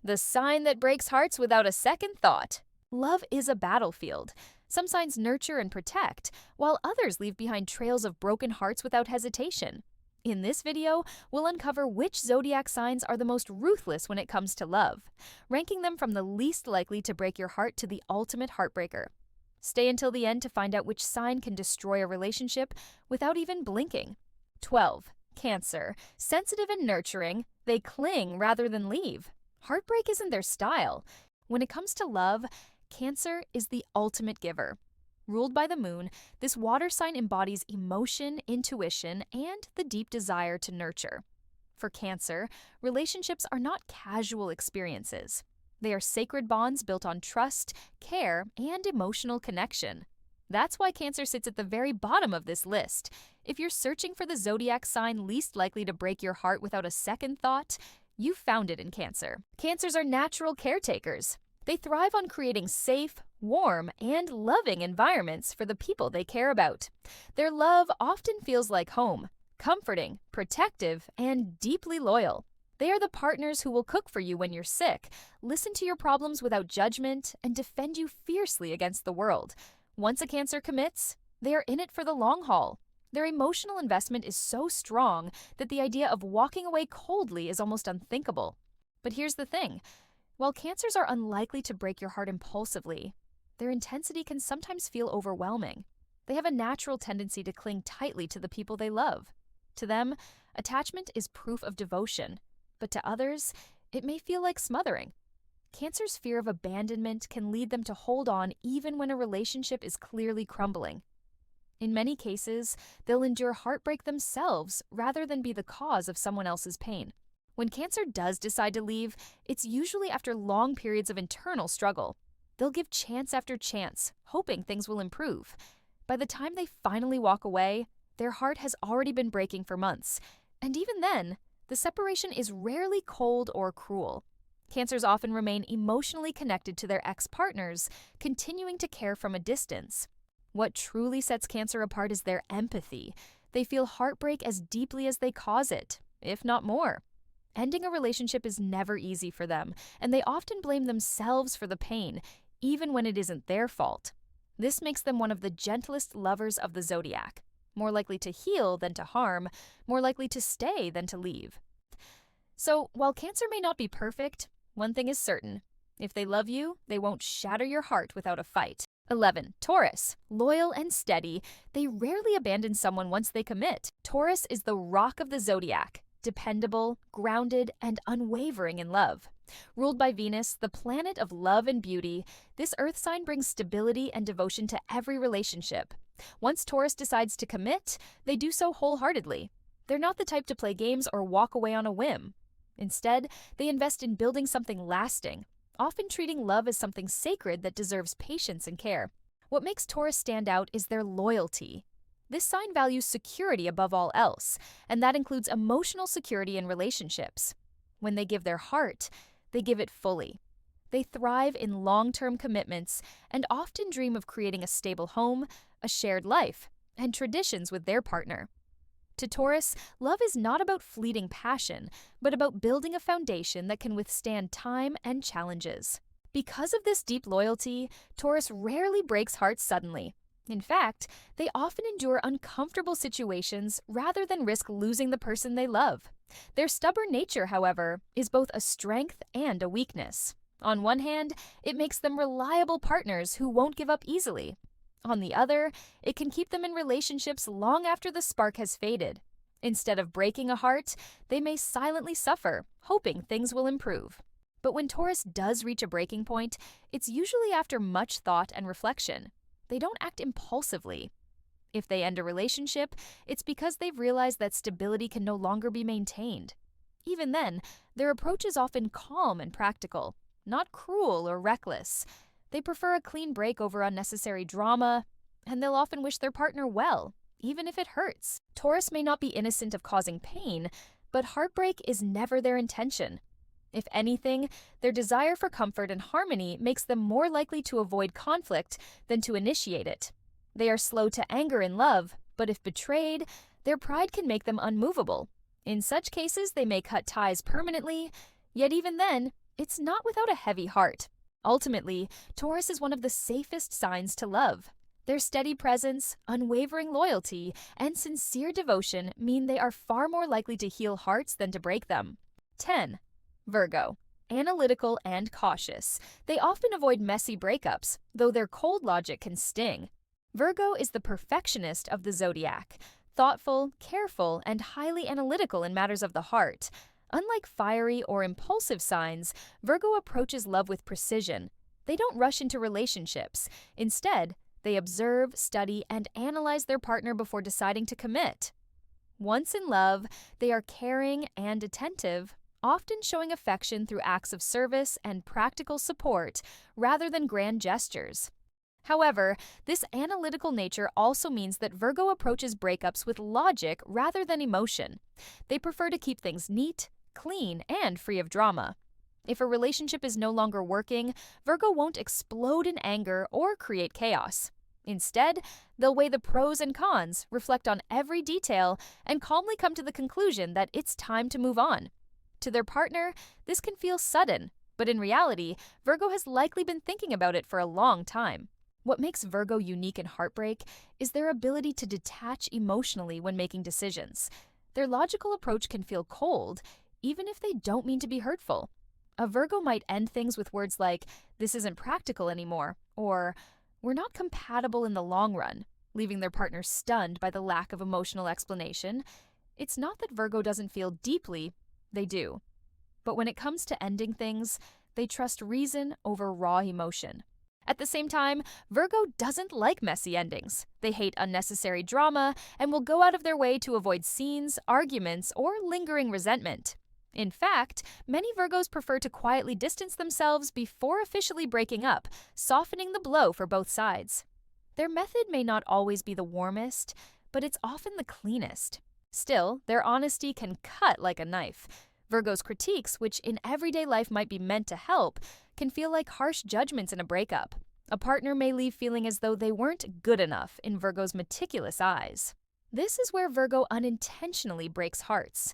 the sign that breaks hearts without a second thought. Love is a battlefield. Some signs nurture and protect, while others leave behind trails of broken hearts without hesitation. In this video, we'll uncover which zodiac signs are the most ruthless when it comes to love, ranking them from the least likely to break your heart to the ultimate heartbreaker. Stay until the end to find out which sign can destroy a relationship without even blinking. 12. Cancer. Sensitive and nurturing, they cling rather than leave. Heartbreak isn't their style. When it comes to love, Cancer is the ultimate giver. Ruled by the moon, this water sign embodies emotion, intuition, and the deep desire to nurture. For Cancer, relationships are not casual experiences. They are sacred bonds built on trust, care, and emotional connection. That's why Cancer sits at the very bottom of this list. If you're searching for the zodiac sign least likely to break your heart without a second thought, you've found it in Cancer. Cancers are natural caretakers. They thrive on creating safe, warm, and loving environments for the people they care about. Their love often feels like home, comforting, protective, and deeply loyal. They are the partners who will cook for you when you're sick, listen to your problems without judgment, and defend you fiercely against the world. Once a Cancer commits, they are in it for the long haul. Their emotional investment is so strong that the idea of walking away coldly is almost unthinkable. But here's the thing. While Cancers are unlikely to break your heart impulsively, their intensity can sometimes feel overwhelming. They have a natural tendency to cling tightly to the people they love. To them, attachment is proof of devotion, but to others, it may feel like smothering. Cancer's fear of abandonment can lead them to hold on even when a relationship is clearly crumbling. In many cases, they'll endure heartbreak themselves rather than be the cause of someone else's pain. When Cancer does decide to leave, it's usually after long periods of internal struggle. They'll give chance after chance, hoping things will improve. By the time they finally walk away, their heart has already been breaking for months. And even then, the separation is rarely cold or cruel. Cancers often remain emotionally connected to their ex-partners, continuing to care from a distance. What truly sets Cancer apart is their empathy. They feel heartbreak as deeply as they cause it, if not more. Ending a relationship is never easy for them, and they often blame themselves for the pain, even when it isn't their fault. This makes them one of the gentlest lovers of the zodiac, more likely to heal than to harm, more likely to stay than to leave. So, while Cancer may not be perfect, one thing is certain. If they love you, they won't shatter your heart without a fight. 11. Taurus. Loyal and steady, they rarely abandon someone once they commit. Taurus is the rock of the zodiac. Dependable, grounded, and unwavering in love. Ruled by Venus, the planet of love and beauty, this earth sign brings stability and devotion to every relationship. Once Taurus decides to commit, they do so wholeheartedly. They're not the type to play games or walk away on a whim. Instead, they invest in building something lasting, often treating love as something sacred that deserves patience and care. What makes Taurus stand out is their loyalty. This sign values security above all else, and that includes emotional security in relationships. When they give their heart, they give it fully. They thrive in long-term commitments and often dream of creating a stable home, a shared life, and traditions with their partner. To Taurus, love is not about fleeting passion, but about building a foundation that can withstand time and challenges. Because of this deep loyalty, Taurus rarely breaks hearts suddenly. In fact, they often endure uncomfortable situations rather than risk losing the person they love. Their stubborn nature, however, is both a strength and a weakness. On one hand, it makes them reliable partners who won't give up easily. On the other, it can keep them in relationships long after the spark has faded. Instead of breaking a heart, they may silently suffer, hoping things will improve. But when Taurus does reach a breaking point, it's usually after much thought and reflection. They don't act impulsively. If they end a relationship, it's because they've realized that stability can no longer be maintained. Even then, their approach is often calm and practical, not cruel or reckless. They prefer a clean break over unnecessary drama, and they'll often wish their partner well, even if it hurts. Taurus may not be innocent of causing pain, but heartbreak is never their intention. If anything, their desire for comfort and harmony makes them more likely to avoid conflict than to initiate it. They are slow to anger in love, but if betrayed, their pride can make them unmovable. In such cases, they may cut ties permanently, yet even then, It's not without a heavy heart. Ultimately, Taurus is one of the safest signs to love. Their steady presence, unwavering loyalty, and sincere devotion mean they are far more likely to heal hearts than to break them. 10. Virgo. Analytical and cautious, they often avoid messy breakups, though their cold logic can sting. Virgo is the perfectionist of the zodiac, thoughtful, careful, and highly analytical in matters of the heart. Unlike fiery or impulsive signs, Virgo approaches love with precision. They don't rush into relationships. Instead, they observe, study, and analyze their partner before deciding to commit. Once in love, they are caring and attentive, often showing affection through acts of service and practical support rather than grand gestures. However, this analytical nature also means that Virgo approaches breakups with logic rather than emotion. They prefer to keep things neat, clean, and free of drama. If a relationship is no longer working, Virgo won't explode in anger or create chaos. Instead, they'll weigh the pros and cons, reflect on every detail, and calmly come to the conclusion that it's time to move on. To their partner, this can feel sudden, but in reality, Virgo has likely been thinking about it for a long time. What makes Virgo unique in heartbreak is their ability to detach emotionally when making decisions. Their logical approach can feel cold, even if they don't mean to be hurtful. A Virgo might end things with words like, "This isn't practical anymore," or "We're not compatible in the long run," leaving their partner stunned by the lack of emotional explanation. It's not that Virgo doesn't feel deeply, they do. But when it comes to ending things, they trust reason over raw emotion. At the same time, Virgo doesn't like messy endings. They hate unnecessary drama and will go out of their way to avoid scenes, arguments, or lingering resentment. In fact, many Virgos prefer to quietly distance themselves before officially breaking up, softening the blow for both sides. Their method may not always be the warmest, but it's often the cleanest. Still, their honesty can cut like a knife. Virgo's critiques, which in everyday life might be meant to help, can feel like harsh judgments in a breakup. A partner may leave feeling as though they weren't good enough in Virgo's meticulous eyes. This is where Virgo unintentionally breaks hearts,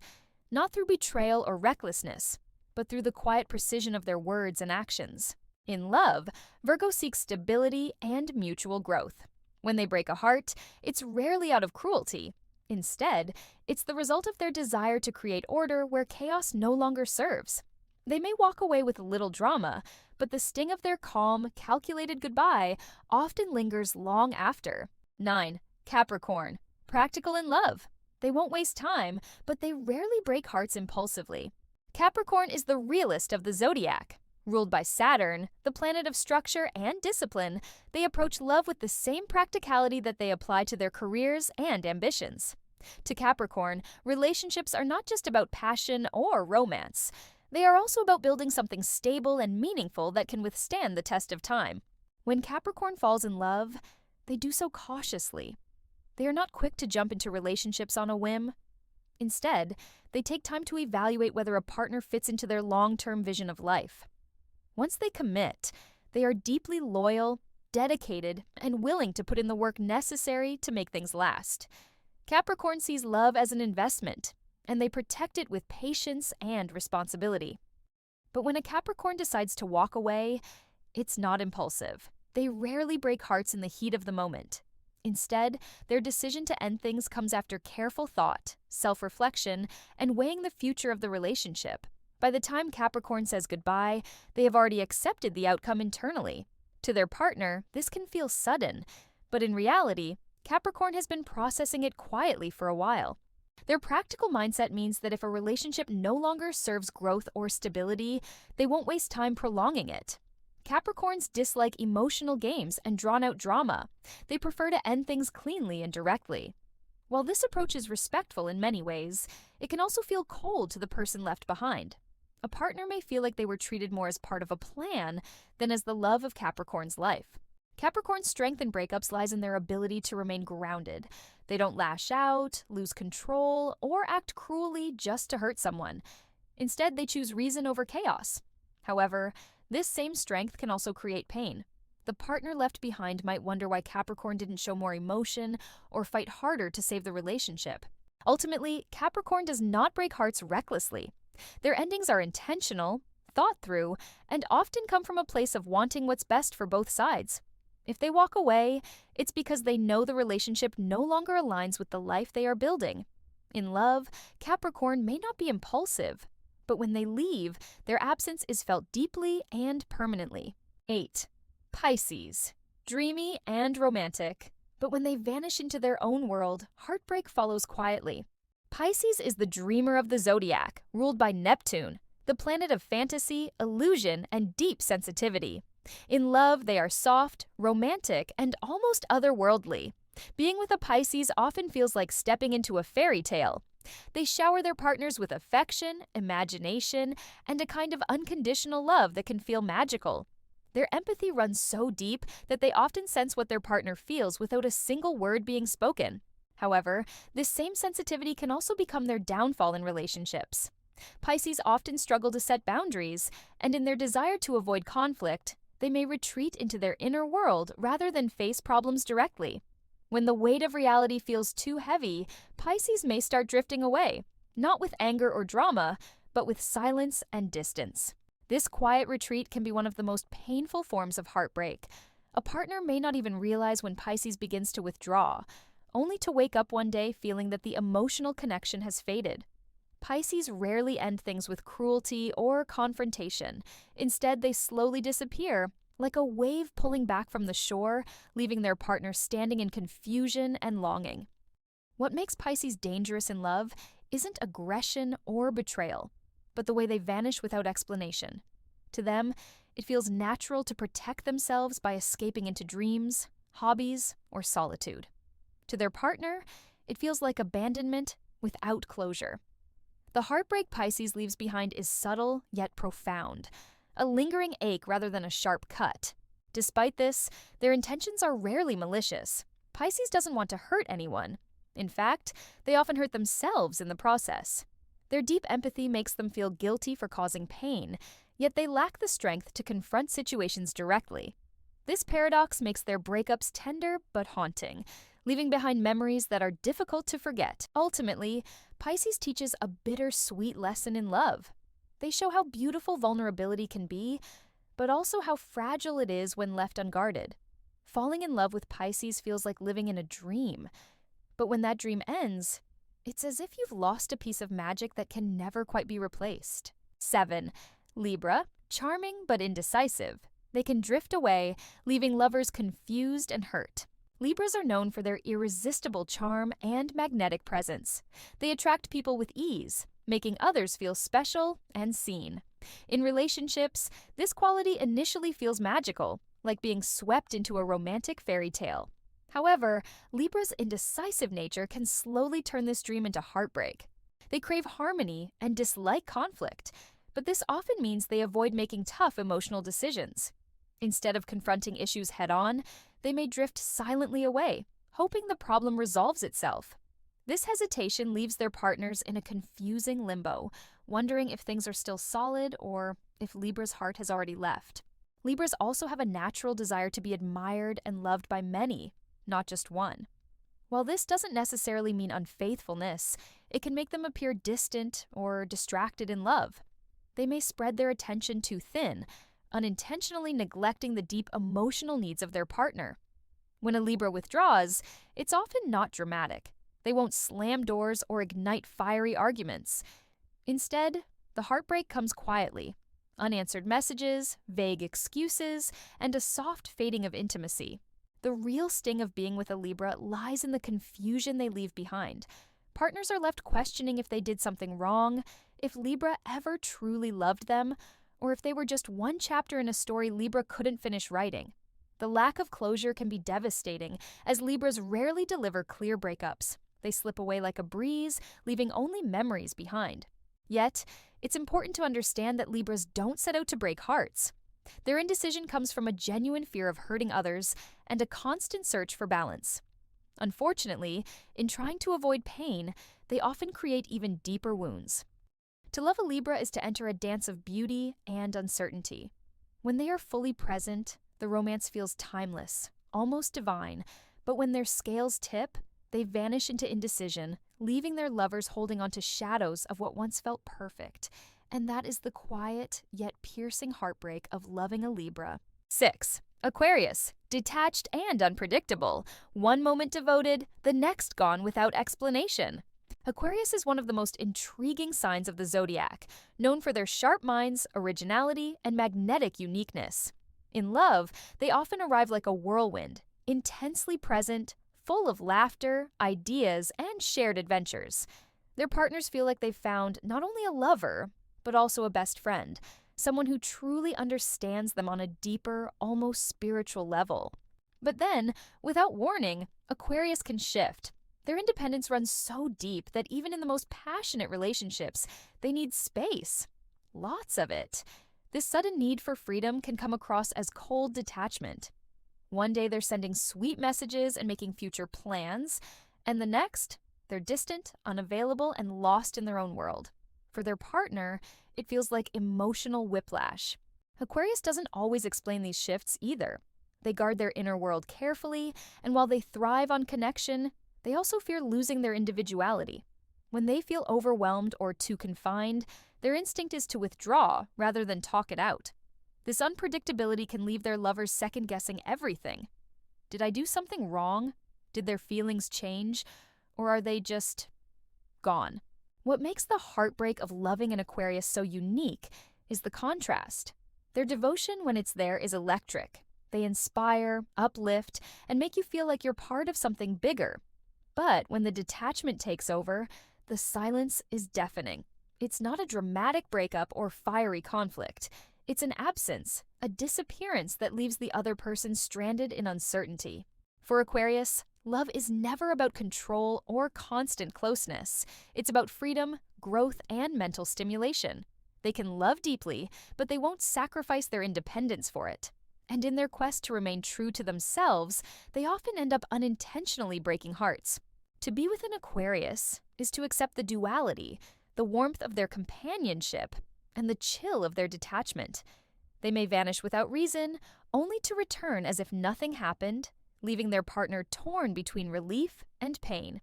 not through betrayal or recklessness, but through the quiet precision of their words and actions. In love, Virgo seeks stability and mutual growth. When they break a heart, it's rarely out of cruelty. Instead, it's the result of their desire to create order where chaos no longer serves. They may walk away with little drama, but the sting of their calm, calculated goodbye often lingers long after. 9. Capricorn. Practical in love. They won't waste time, but they rarely break hearts impulsively. Capricorn is the realist of the zodiac. Ruled by Saturn, the planet of structure and discipline, they approach love with the same practicality that they apply to their careers and ambitions. To Capricorn, relationships are not just about passion or romance. They are also about building something stable and meaningful that can withstand the test of time. When Capricorn falls in love, they do so cautiously. They are not quick to jump into relationships on a whim. Instead, they take time to evaluate whether a partner fits into their long-term vision of life. Once they commit, they are deeply loyal, dedicated, and willing to put in the work necessary to make things last. Capricorn sees love as an investment, and they protect it with patience and responsibility. But when a Capricorn decides to walk away, it's not impulsive. They rarely break hearts in the heat of the moment. Instead, their decision to end things comes after careful thought, self-reflection, and weighing the future of the relationship. By the time Capricorn says goodbye, they have already accepted the outcome internally. To their partner, this can feel sudden, but in reality, Capricorn has been processing it quietly for a while. Their practical mindset means that if a relationship no longer serves growth or stability, they won't waste time prolonging it. Capricorns dislike emotional games and drawn-out drama. They prefer to end things cleanly and directly. While this approach is respectful in many ways, it can also feel cold to the person left behind. A partner may feel like they were treated more as part of a plan than as the love of Capricorn's life. Capricorn's strength in breakups lies in their ability to remain grounded. They don't lash out, lose control, or act cruelly just to hurt someone. Instead, they choose reason over chaos. However, this same strength can also create pain. The partner left behind might wonder why Capricorn didn't show more emotion or fight harder to save the relationship. Ultimately, Capricorn does not break hearts recklessly. Their endings are intentional, thought through, and often come from a place of wanting what's best for both sides. If they walk away, it's because they know the relationship no longer aligns with the life they are building. In love, Capricorn may not be impulsive, but when they leave, their absence is felt deeply and permanently. 8. Pisces. Dreamy and romantic. But when they vanish into their own world, heartbreak follows quietly. Pisces is the dreamer of the Zodiac, ruled by Neptune, the planet of fantasy, illusion, and deep sensitivity. In love, they are soft, romantic, and almost otherworldly. Being with a Pisces often feels like stepping into a fairy tale. They shower their partners with affection, imagination, and a kind of unconditional love that can feel magical. Their empathy runs so deep that they often sense what their partner feels without a single word being spoken. However, this same sensitivity can also become their downfall in relationships. Pisces often struggle to set boundaries, and in their desire to avoid conflict, they may retreat into their inner world rather than face problems directly. When the weight of reality feels too heavy, Pisces may start drifting away, not with anger or drama, but with silence and distance. This quiet retreat can be one of the most painful forms of heartbreak. A partner may not even realize when Pisces begins to withdraw, only to wake up one day feeling that the emotional connection has faded. Pisces rarely end things with cruelty or confrontation. Instead, they slowly disappear, like a wave pulling back from the shore, leaving their partner standing in confusion and longing. What makes Pisces dangerous in love isn't aggression or betrayal, but the way they vanish without explanation. To them, it feels natural to protect themselves by escaping into dreams, hobbies, or solitude. To their partner, it feels like abandonment without closure. The heartbreak Pisces leaves behind is subtle yet profound, a lingering ache rather than a sharp cut. Despite this, their intentions are rarely malicious. Pisces doesn't want to hurt anyone. In fact, they often hurt themselves in the process. Their deep empathy makes them feel guilty for causing pain, yet they lack the strength to confront situations directly. This paradox makes their breakups tender but haunting, leaving behind memories that are difficult to forget. Ultimately, Pisces teaches a bittersweet lesson in love. They show how beautiful vulnerability can be, but also how fragile it is when left unguarded. Falling in love with Pisces feels like living in a dream, but when that dream ends, it's as if you've lost a piece of magic that can never quite be replaced. 7. Libra. Charming but indecisive. They can drift away, leaving lovers confused and hurt. Libras are known for their irresistible charm and magnetic presence. They attract people with ease, making others feel special and seen. In relationships, this quality initially feels magical, like being swept into a romantic fairy tale. However, Libra's indecisive nature can slowly turn this dream into heartbreak. They crave harmony and dislike conflict, but this often means they avoid making tough emotional decisions. Instead of confronting issues head-on, they may drift silently away, hoping the problem resolves itself. This hesitation leaves their partners in a confusing limbo, wondering if things are still solid or if Libra's heart has already left. Libras also have a natural desire to be admired and loved by many, not just one. While this doesn't necessarily mean unfaithfulness, it can make them appear distant or distracted in love. They may spread their attention too thin, unintentionally neglecting the deep emotional needs of their partner. When a Libra withdraws, it's often not dramatic. They won't slam doors or ignite fiery arguments. Instead, the heartbreak comes quietly. Unanswered messages, vague excuses, and a soft fading of intimacy. The real sting of being with a Libra lies in the confusion they leave behind. Partners are left questioning if they did something wrong, if Libra ever truly loved them, or if they were just one chapter in a story Libra couldn't finish writing. The lack of closure can be devastating, as Libras rarely deliver clear breakups. They slip away like a breeze, leaving only memories behind. Yet, it's important to understand that Libras don't set out to break hearts. Their indecision comes from a genuine fear of hurting others and a constant search for balance. Unfortunately, in trying to avoid pain, they often create even deeper wounds. To love a Libra is to enter a dance of beauty and uncertainty. When they are fully present, the romance feels timeless, almost divine, but when their scales tip, they vanish into indecision, leaving their lovers holding onto shadows of what once felt perfect. And that is the quiet yet piercing heartbreak of loving a Libra. 6. Aquarius, detached and unpredictable. One moment devoted, the next gone without explanation. Aquarius is one of the most intriguing signs of the zodiac, known for their sharp minds, originality, and magnetic uniqueness. In love, they often arrive like a whirlwind, intensely present, full of laughter, ideas, and shared adventures. Their partners feel like they've found not only a lover, but also a best friend, someone who truly understands them on a deeper, almost spiritual level. But then, without warning, Aquarius can shift. Their independence runs so deep that even in the most passionate relationships, they need space. Lots of it. This sudden need for freedom can come across as cold detachment. One day they're sending sweet messages and making future plans, and the next, they're distant, unavailable, and lost in their own world. For their partner, it feels like emotional whiplash. Aquarius doesn't always explain these shifts either. They guard their inner world carefully, and while they thrive on connection, they also fear losing their individuality. When they feel overwhelmed or too confined, their instinct is to withdraw rather than talk it out. This unpredictability can leave their lovers second-guessing everything. Did I do something wrong? Did their feelings change? Or are they just gone? What makes the heartbreak of loving an Aquarius so unique is the contrast. Their devotion when it's there is electric. They inspire, uplift, and make you feel like you're part of something bigger. But when the detachment takes over, the silence is deafening. It's not a dramatic breakup or fiery conflict. It's an absence, a disappearance that leaves the other person stranded in uncertainty. For Aquarius, love is never about control or constant closeness. It's about freedom, growth, and mental stimulation. They can love deeply, but they won't sacrifice their independence for it. And in their quest to remain true to themselves, they often end up unintentionally breaking hearts. To be with an Aquarius is to accept the duality, the warmth of their companionship, and the chill of their detachment. They may vanish without reason, only to return as if nothing happened, leaving their partner torn between relief and pain.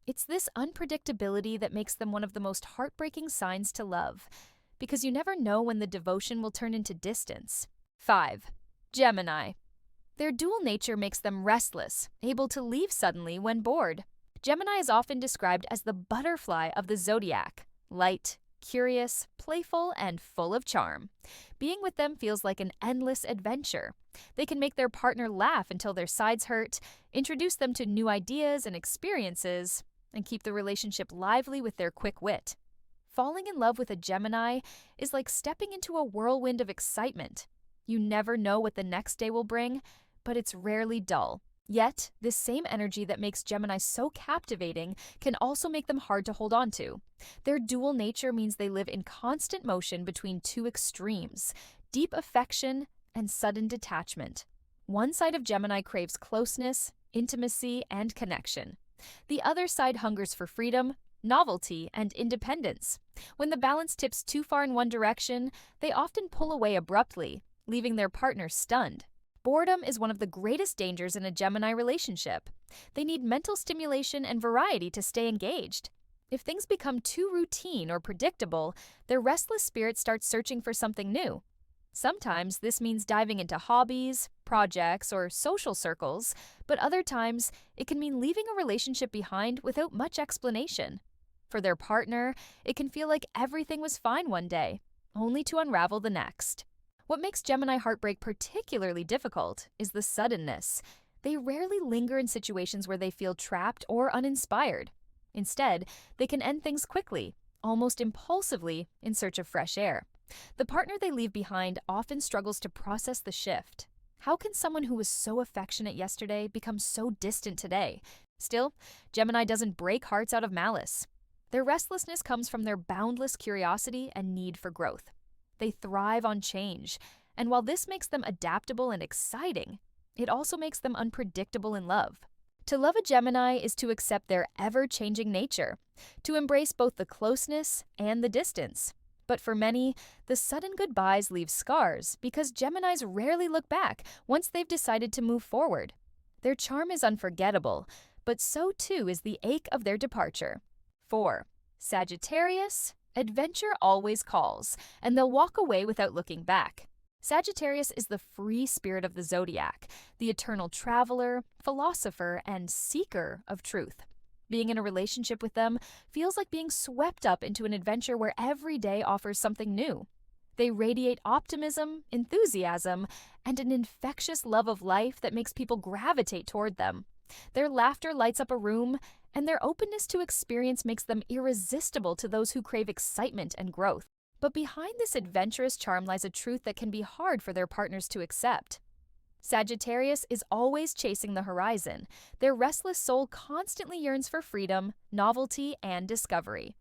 It's this unpredictability that makes them one of the most heartbreaking signs to love, because you never know when the devotion will turn into distance. 5. Gemini. Their dual nature makes them restless, able to leave suddenly when bored. Gemini is often described as the butterfly of the zodiac, light, curious, playful, and full of charm. Being with them feels like an endless adventure. They can make their partner laugh until their sides hurt, introduce them to new ideas and experiences, and keep the relationship lively with their quick wit. Falling in love with a Gemini is like stepping into a whirlwind of excitement. You never know what the next day will bring, but it's rarely dull. Yet, this same energy that makes Gemini so captivating can also make them hard to hold on to. Their dual nature means they live in constant motion between two extremes, deep affection and sudden detachment. One side of Gemini craves closeness, intimacy, and connection. The other side hungers for freedom, novelty, and independence. When the balance tips too far in one direction, they often pull away abruptly, leaving their partner stunned. Boredom is one of the greatest dangers in a Gemini relationship. They need mental stimulation and variety to stay engaged. If things become too routine or predictable, their restless spirit starts searching for something new. Sometimes this means diving into hobbies, projects, or social circles, but other times it can mean leaving a relationship behind without much explanation. For their partner, it can feel like everything was fine one day, only to unravel the next. What makes Gemini heartbreak particularly difficult is the suddenness. They rarely linger in situations where they feel trapped or uninspired. Instead, they can end things quickly, almost impulsively, in search of fresh air. The partner they leave behind often struggles to process the shift. How can someone who was so affectionate yesterday become so distant today? Still, Gemini doesn't break hearts out of malice. Their restlessness comes from their boundless curiosity and need for growth. They thrive on change, and while this makes them adaptable and exciting, it also makes them unpredictable in love. To love a Gemini is to accept their ever-changing nature, to embrace both the closeness and the distance. But for many, the sudden goodbyes leave scars because Geminis rarely look back once they've decided to move forward. Their charm is unforgettable, but so too is the ache of their departure. 4. Sagittarius Adventure always calls, and they'll walk away without looking back. Sagittarius is the free spirit of the zodiac, the eternal traveler, philosopher, and seeker of truth. Being in a relationship with them feels like being swept up into an adventure where every day offers something new. They radiate optimism, enthusiasm, and an infectious love of life that makes people gravitate toward them. Their laughter lights up a room, and their openness to experience makes them irresistible to those who crave excitement and growth. But behind this adventurous charm lies a truth that can be hard for their partners to accept. Sagittarius is always chasing the horizon. Their restless soul constantly yearns for freedom, novelty, and discovery.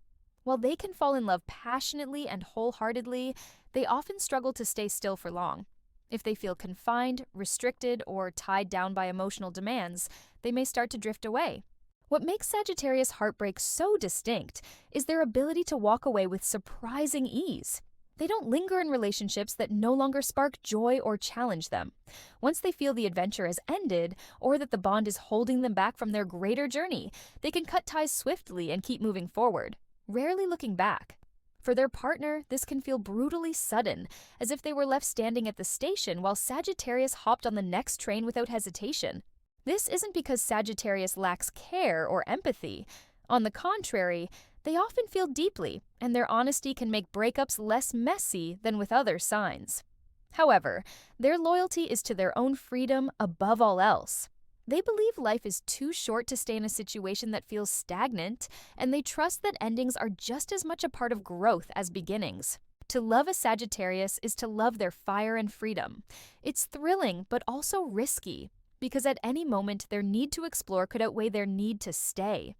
While they can fall in love passionately and wholeheartedly, they often struggle to stay still for long. If they feel confined, restricted, or tied down by emotional demands, they may start to drift away. What makes Sagittarius heartbreak so distinct is their ability to walk away with surprising ease. They don't linger in relationships that no longer spark joy or challenge them. Once they feel the adventure has ended, or that the bond is holding them back from their greater journey, they can cut ties swiftly and keep moving forward, rarely looking back. For their partner, this can feel brutally sudden, as if they were left standing at the station while Sagittarius hopped on the next train without hesitation. This isn't because Sagittarius lacks care or empathy. On the contrary, they often feel deeply, and their honesty can make breakups less messy than with other signs. However, their loyalty is to their own freedom above all else. They believe life is too short to stay in a situation that feels stagnant, and they trust that endings are just as much a part of growth as beginnings. To love a Sagittarius is to love their fire and freedom. It's thrilling, but also risky, because at any moment their need to explore could outweigh their need to stay.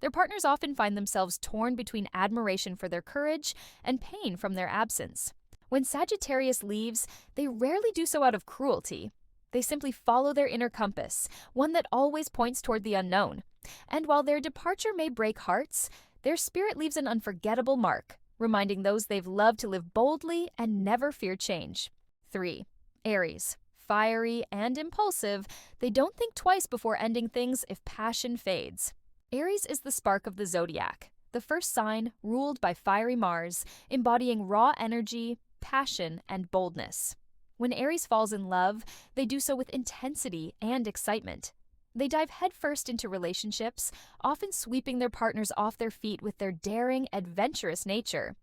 Their partners often find themselves torn between admiration for their courage and pain from their absence. When Sagittarius leaves, they rarely do so out of cruelty. They simply follow their inner compass, one that always points toward the unknown. And while their departure may break hearts, their spirit leaves an unforgettable mark, reminding those they've loved to live boldly and never fear change. 3. Aries. Fiery and impulsive, they don't think twice before ending things if passion fades. Aries is the spark of the zodiac, the first sign ruled by fiery Mars, embodying raw energy, passion, and boldness. When Aries falls in love, they do so with intensity and excitement. They dive headfirst into relationships, often sweeping their partners off their feet with their daring, adventurous nature.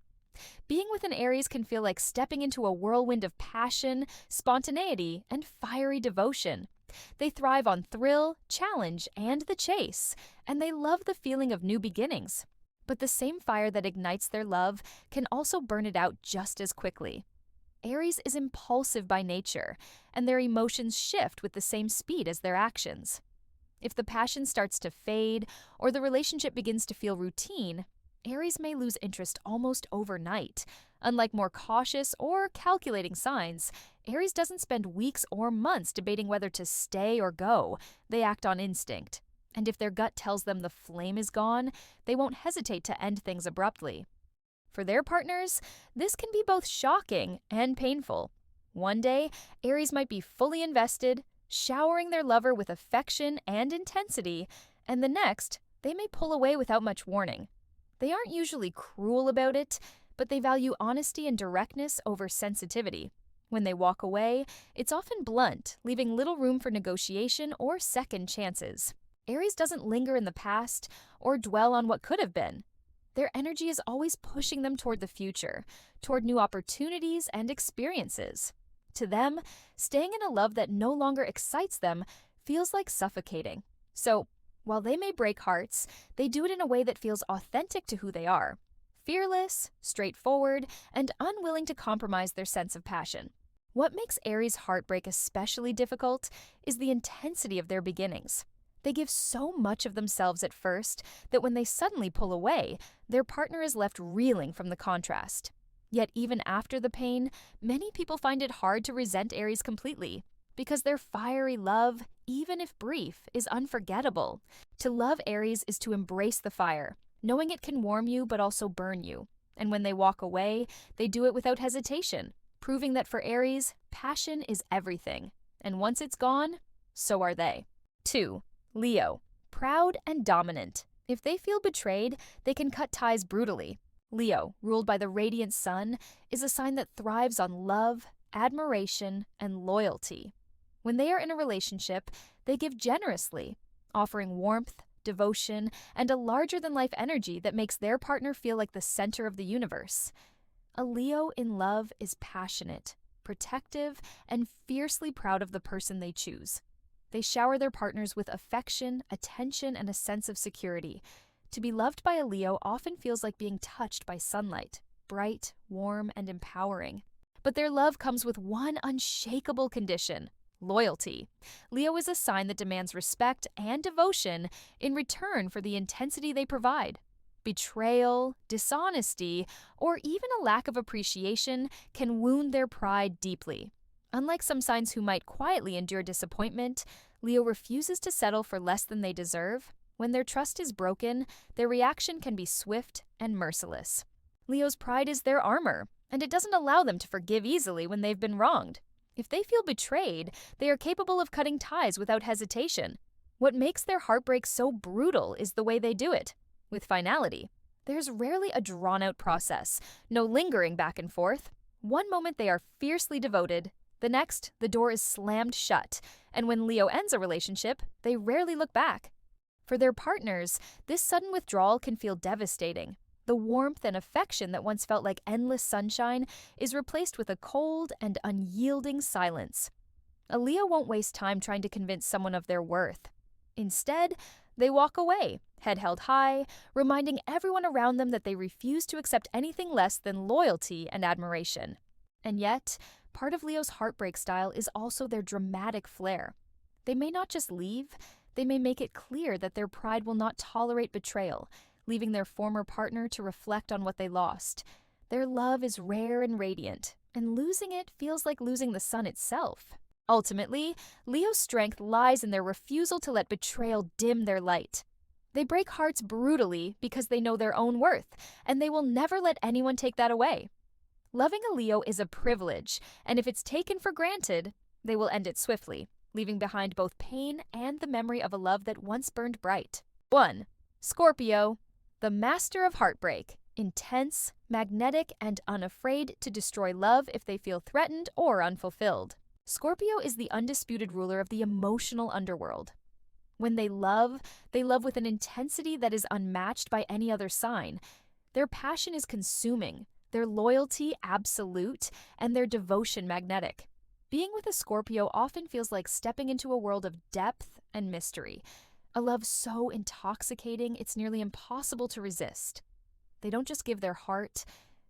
Being with an Aries can feel like stepping into a whirlwind of passion, spontaneity, and fiery devotion. They thrive on thrill, challenge, and the chase, and they love the feeling of new beginnings. But the same fire that ignites their love can also burn it out just as quickly. Aries is impulsive by nature, and their emotions shift with the same speed as their actions. If the passion starts to fade or the relationship begins to feel routine, Aries may lose interest almost overnight. Unlike more cautious or calculating signs, Aries doesn't spend weeks or months debating whether to stay or go. They act on instinct. And if their gut tells them the flame is gone, they won't hesitate to end things abruptly. For their partners, this can be both shocking and painful. One day, Aries might be fully invested, showering their lover with affection and intensity, and the next, they may pull away without much warning. They aren't usually cruel about it, but they value honesty and directness over sensitivity. When they walk away, it's often blunt, leaving little room for negotiation or second chances. Aries doesn't linger in the past or dwell on what could have been. Their energy is always pushing them toward the future, toward new opportunities and experiences. To them, staying in a love that no longer excites them feels like suffocating. So, while they may break hearts, they do it in a way that feels authentic to who they are. Fearless, straightforward, and unwilling to compromise their sense of passion. What makes Aries' heartbreak especially difficult is the intensity of their beginnings. They give so much of themselves at first that when they suddenly pull away, their partner is left reeling from the contrast. Yet even after the pain, many people find it hard to resent Aries completely, because their fiery love, even if brief, is unforgettable. To love Aries is to embrace the fire, knowing it can warm you but also burn you. And when they walk away, they do it without hesitation, proving that for Aries, passion is everything. And once it's gone, so are they. 2. Leo. Proud and dominant. If they feel betrayed, they can cut ties brutally. Leo, ruled by the radiant sun, is a sign that thrives on love, admiration, and loyalty. When they are in a relationship, they give generously, offering warmth, devotion, and a larger-than-life energy that makes their partner feel like the center of the universe. A Leo in love is passionate, protective, and fiercely proud of the person they choose. They shower their partners with affection, attention, and a sense of security. To be loved by a Leo often feels like being touched by sunlight, bright, warm, and empowering. But their love comes with one unshakable condition: loyalty. Leo is a sign that demands respect and devotion in return for the intensity they provide. Betrayal, dishonesty, or even a lack of appreciation can wound their pride deeply. Unlike some signs who might quietly endure disappointment, Leo refuses to settle for less than they deserve. When their trust is broken, their reaction can be swift and merciless. Leo's pride is their armor, and it doesn't allow them to forgive easily when they've been wronged. If they feel betrayed, they are capable of cutting ties without hesitation. What makes their heartbreak so brutal is the way they do it, with finality. There's rarely a drawn-out process, no lingering back and forth. One moment they are fiercely devoted, the next, the door is slammed shut, and when Leo ends a relationship, they rarely look back. For their partners, this sudden withdrawal can feel devastating. The warmth and affection that once felt like endless sunshine is replaced with a cold and unyielding silence. A Leo won't waste time trying to convince someone of their worth. Instead, they walk away, head held high, reminding everyone around them that they refuse to accept anything less than loyalty and admiration. And yet, part of Leo's heartbreak style is also their dramatic flair. They may not just leave, they may make it clear that their pride will not tolerate betrayal, leaving their former partner to reflect on what they lost. Their love is rare and radiant, and losing it feels like losing the sun itself. Ultimately, Leo's strength lies in their refusal to let betrayal dim their light. They break hearts brutally because they know their own worth, and they will never let anyone take that away. Loving a Leo is a privilege, and if it's taken for granted, they will end it swiftly, leaving behind both pain and the memory of a love that once burned bright. 1. Scorpio, the master of heartbreak. Intense, magnetic, and unafraid to destroy love if they feel threatened or unfulfilled. Scorpio is the undisputed ruler of the emotional underworld. When they love with an intensity that is unmatched by any other sign. Their passion is consuming, their loyalty absolute, and their devotion magnetic. Being with a Scorpio often feels like stepping into a world of depth and mystery, a love so intoxicating it's nearly impossible to resist. They don't just give their heart,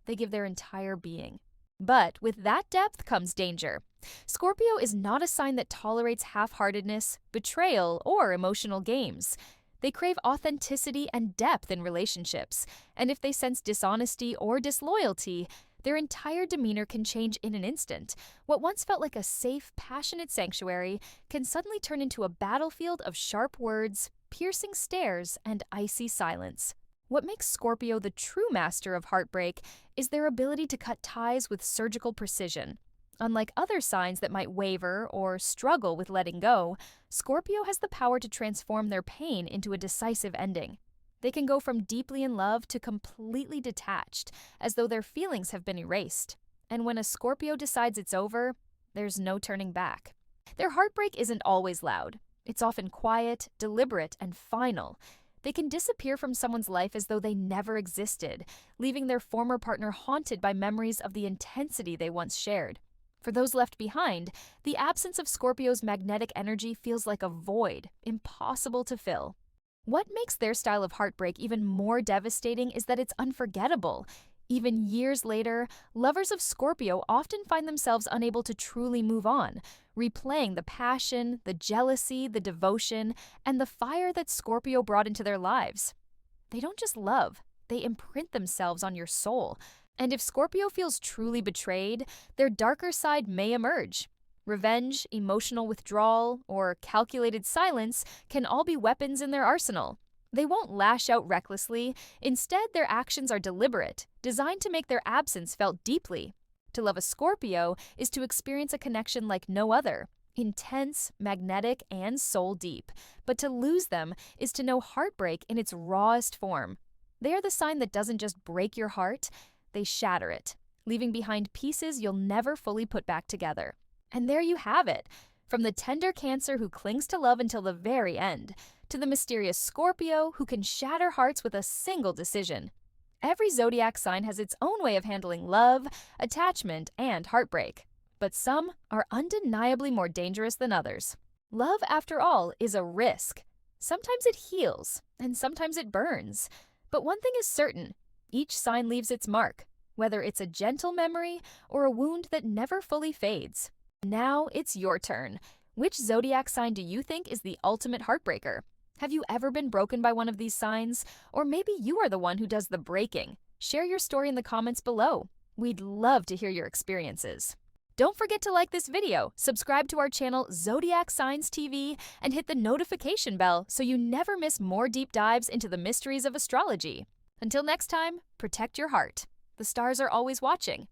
they give their entire being. But with that depth comes danger. Scorpio is not a sign that tolerates half-heartedness, betrayal, or emotional games. They crave authenticity and depth in relationships, and if they sense dishonesty or disloyalty, their entire demeanor can change in an instant. What once felt like a safe, passionate sanctuary can suddenly turn into a battlefield of sharp words, piercing stares, and icy silence. What makes Scorpio the true master of heartbreak is their ability to cut ties with surgical precision. Unlike other signs that might waver or struggle with letting go, Scorpio has the power to transform their pain into a decisive ending. They can go from deeply in love to completely detached, as though their feelings have been erased. And when a Scorpio decides it's over, there's no turning back. Their heartbreak isn't always loud. It's often quiet, deliberate, and final. They can disappear from someone's life as though they never existed, leaving their former partner haunted by memories of the intensity they once shared. For those left behind, the absence of Scorpio's magnetic energy feels like a void, impossible to fill. What makes their style of heartbreak even more devastating is that it's unforgettable. Even years later, lovers of Scorpio often find themselves unable to truly move on, replaying the passion, the jealousy, the devotion, and the fire that Scorpio brought into their lives. They don't just love, they imprint themselves on your soul. And if Scorpio feels truly betrayed, their darker side may emerge. Revenge, emotional withdrawal, or calculated silence can all be weapons in their arsenal. They won't lash out recklessly. Instead, their actions are deliberate, designed to make their absence felt deeply. To love a Scorpio is to experience a connection like no other, intense, magnetic, and soul deep. But to lose them is to know heartbreak in its rawest form. They are the sign that doesn't just break your heart, they shatter it, leaving behind pieces you'll never fully put back together. And there you have it. From the tender Cancer who clings to love until the very end, to the mysterious Scorpio who can shatter hearts with a single decision. Every zodiac sign has its own way of handling love, attachment, and heartbreak. But some are undeniably more dangerous than others. Love, after all, is a risk. Sometimes it heals, and sometimes it burns. But one thing is certain, each sign leaves its mark, whether it's a gentle memory or a wound that never fully fades. Now it's your turn. Which zodiac sign do you think is the ultimate heartbreaker? Have you ever been broken by one of these signs? Or maybe you are the one who does the breaking. Share your story in the comments below. We'd love to hear your experiences. Don't forget to like this video, subscribe to our channel Zodiac Signs TV, and hit the notification bell so you never miss more deep dives into the mysteries of astrology. Until next time, protect your heart. The stars are always watching.